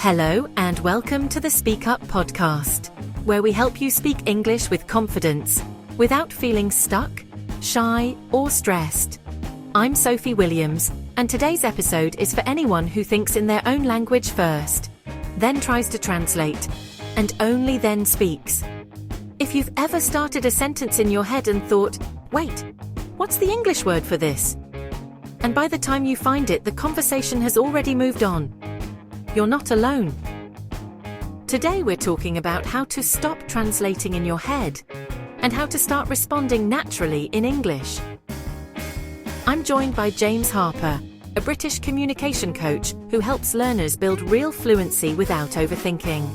Hello and welcome to the SpeakUp Podcast, where we help you speak English with confidence, without feeling stuck, shy, or stressed. I'm Sophie Williams, and today's episode is for anyone who thinks in their own language first, then tries to translate, and only then speaks. If you've ever started a sentence in your head and thought, wait, what's the English word for this? And by the time you find it, the conversation has already moved on. You're not alone. Today we're talking about how to stop translating in your head and how to start responding naturally in English. I'm joined by James Harper, a British communication coach who helps learners build real fluency without overthinking.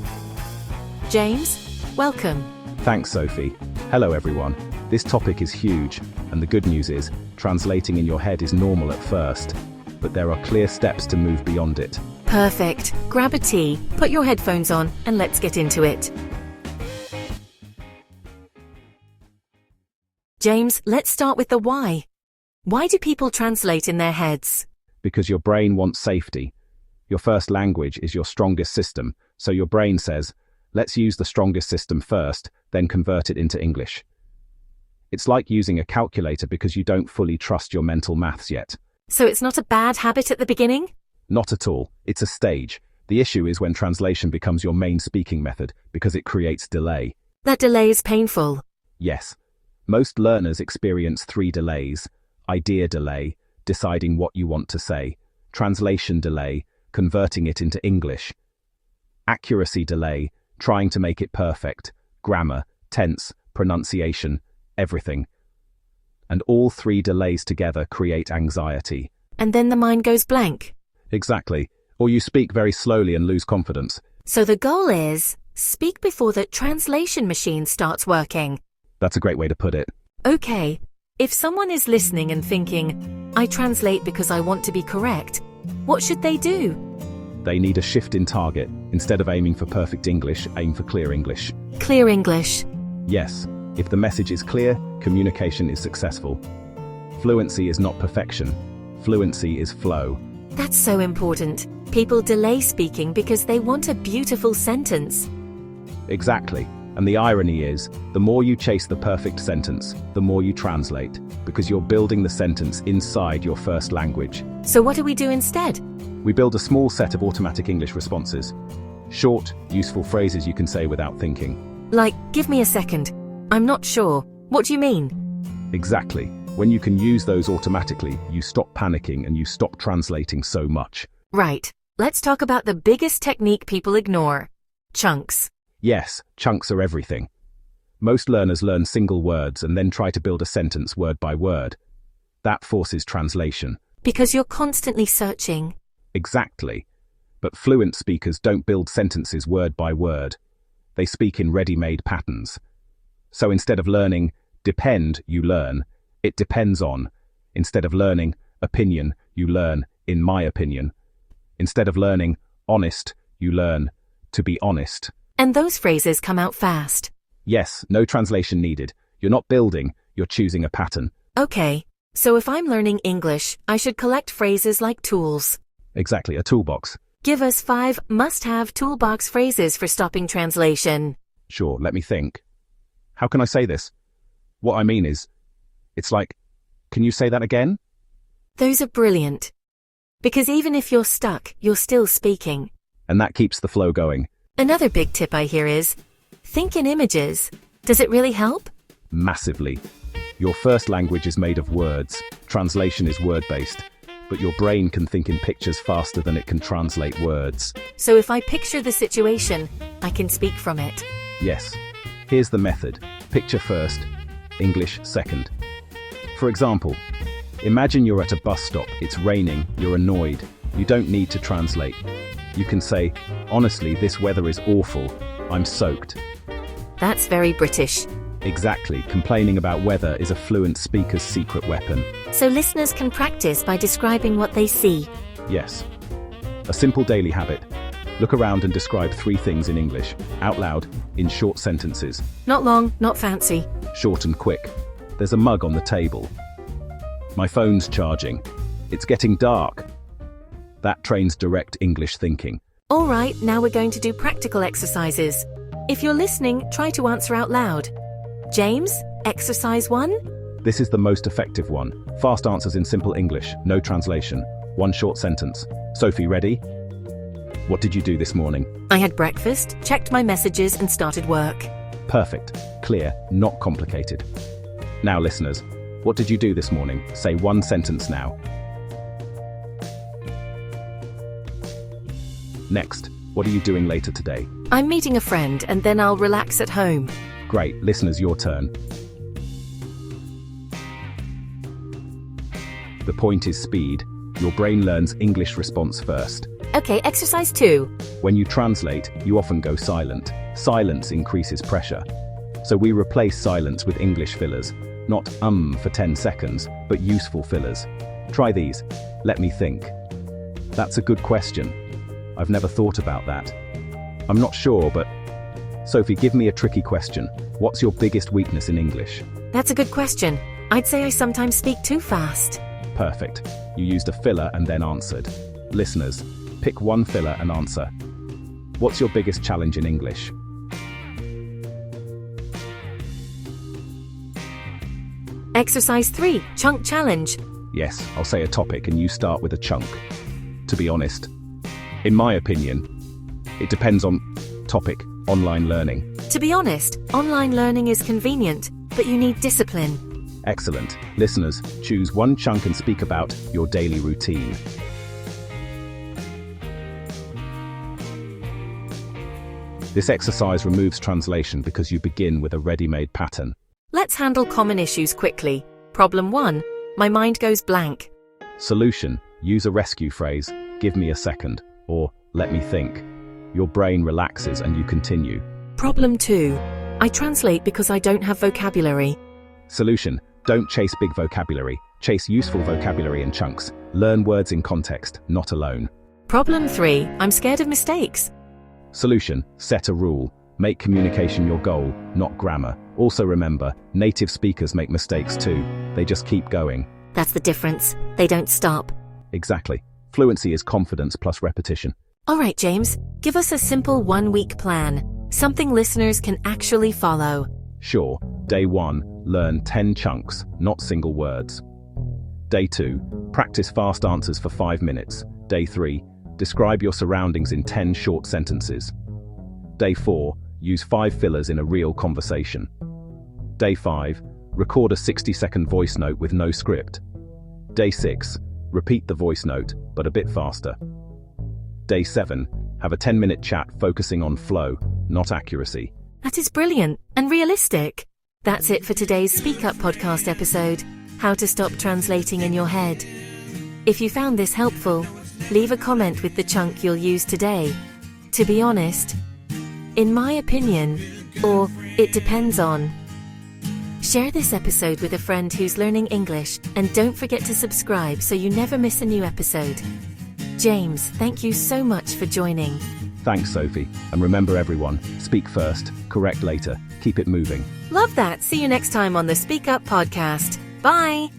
James, welcome. Thanks, Sophie. Hello, everyone. This topic is huge, and the good news is, translating in your head is normal at first, but there are clear steps to move beyond it. Perfect. Grab a tea, put your headphones on, and let's get into it. James, let's start with the why. Why do people translate in their heads? Because your brain wants safety. Your first language is your strongest system, so your brain says, let's use the strongest system first, then convert it into English. It's like using a calculator because you don't fully trust your mental maths yet. So it's not a bad habit at the beginning? Not at all. It's a stage. The issue is when translation becomes your main speaking method because it creates delay. That delay is painful. Yes. Most learners experience 3 delays: idea delay, deciding what you want to say; translation delay, converting it into English; accuracy delay, trying to make it perfect; grammar, tense, pronunciation, everything. And all 3 delays together create anxiety. And then the mind goes blank. Exactly. Or you speak very slowly and lose confidence. So the goal is, speak before the translation machine starts working. That's a great way to put it. Okay. If someone is listening and thinking, I translate because I want to be correct, what should they do? They need a shift in target. Instead of aiming for perfect English, aim for clear English. Clear English. Yes. If the message is clear, communication is successful. Fluency is not perfection. Fluency is flow. That's so important. People delay speaking because they want a beautiful sentence. Exactly. And the irony is, the more you chase the perfect sentence, the more you translate, because you're building the sentence inside your first language. So what do we do instead? We build a small set of automatic English responses. Short, useful phrases you can say without thinking. Like, give me a second. I'm not sure. What do you mean? Exactly. When you can use those automatically, you stop panicking and you stop translating so much. Right. Let's talk about the biggest technique people ignore. Chunks. Yes, chunks are everything. Most learners learn single words and then try to build a sentence word by word. That forces translation. Because you're constantly searching. Exactly. But fluent speakers don't build sentences word by word. They speak in ready-made patterns. So instead of learning depend, you learn it depends on. Instead of learning opinion, you learn in my opinion. Instead of learning honest, you learn to be honest. And those phrases come out fast. Yes, no translation needed. You're not building, you're choosing a pattern. Okay, so if I'm learning English, I should collect phrases like tools. Exactly, a toolbox. Give us 5 must-have toolbox phrases for stopping translation. Sure, let me think. How can I say this? What I mean is, it's like, can you say that again? Those are brilliant. Because even if you're stuck, you're still speaking. And that keeps the flow going. Another big tip I hear is, think in images. Does it really help? Massively. Your first language is made of words. Translation is word-based. But your brain can think in pictures faster than it can translate words. So if I picture the situation, I can speak from it. Yes. Here's the method. Picture first, English second. For example, imagine you're at a bus stop, it's raining, you're annoyed. You don't need to translate. You can say, honestly, this weather is awful. I'm soaked. That's very British. Exactly. Complaining about weather is a fluent speaker's secret weapon. So listeners can practice by describing what they see. Yes. A simple daily habit. Look around and describe 3 things in English, out loud, in short sentences. Not long, not fancy. Short and quick. There's a mug on the table. My phone's charging. It's getting dark. That trains direct English thinking. Alright, now we're going to do practical exercises. If you're listening, try to answer out loud. James, exercise 1? This is the most effective one. Fast answers in simple English, no translation. One short sentence. Sophie, ready? What did you do this morning? I had breakfast, checked my messages, and started work. Perfect. Clear, not complicated. Now, listeners, what did you do this morning? Say one sentence now. Next, what are you doing later today? I'm meeting a friend, and then I'll relax at home. Great. Listeners, your turn. The point is speed. Your brain learns English response first. Okay, exercise 2. When you translate, you often go silent. Silence increases pressure. So we replace silence with English fillers. Not for 10 seconds, but useful fillers. Try these. Let me think. That's a good question. I've never thought about that. I'm not sure, but... Sophie, give me a tricky question. What's your biggest weakness in English? That's a good question. I'd say I sometimes speak too fast. Perfect. You used a filler and then answered. Listeners, pick one filler and answer. What's your biggest challenge in English? Exercise 3, chunk challenge. Yes, I'll say a topic and you start with a chunk. To be honest, in my opinion, it depends on topic, online learning. To be honest, online learning is convenient, but you need discipline. Excellent. Listeners, choose one chunk and speak about your daily routine. This exercise removes translation because you begin with a ready-made pattern. Let's handle common issues quickly. Problem 1. My mind goes blank. Solution. Use a rescue phrase, give me a second, or let me think. Your brain relaxes and you continue. Problem 2. I translate because I don't have vocabulary. Solution. Don't chase big vocabulary. Chase useful vocabulary in chunks. Learn words in context, not alone. Problem 3. I'm scared of mistakes. Solution. Set a rule. Make communication your goal, not grammar. Also remember, native speakers make mistakes too. They just keep going. That's the difference. They don't stop. Exactly. Fluency is confidence plus repetition. Alright, James, give us a simple 1-week plan. Something listeners can actually follow. Sure. Day 1, learn 10 chunks, not single words. Day 2, practice fast answers for 5 minutes. Day 3, describe your surroundings in 10 short sentences. Day 4, use 5 fillers in a real conversation. Day 5, record a 60-second voice note with no script. Day 6, repeat the voice note, but a bit faster. Day 7, have a 10-minute chat focusing on flow, not accuracy. That is brilliant and realistic. That's it for today's SpeakUp Podcast episode, How to Stop Translating in Your Head. If you found this helpful, leave a comment with the chunk you'll use today. To be honest, in my opinion, or it depends on. Share this episode with a friend who's learning English, and don't forget to subscribe so you never miss a new episode. James, thank you so much for joining. Thanks, Sophie. And remember everyone, speak first, correct later, keep it moving. Love that. See you next time on the SpeakUp Podcast. Bye.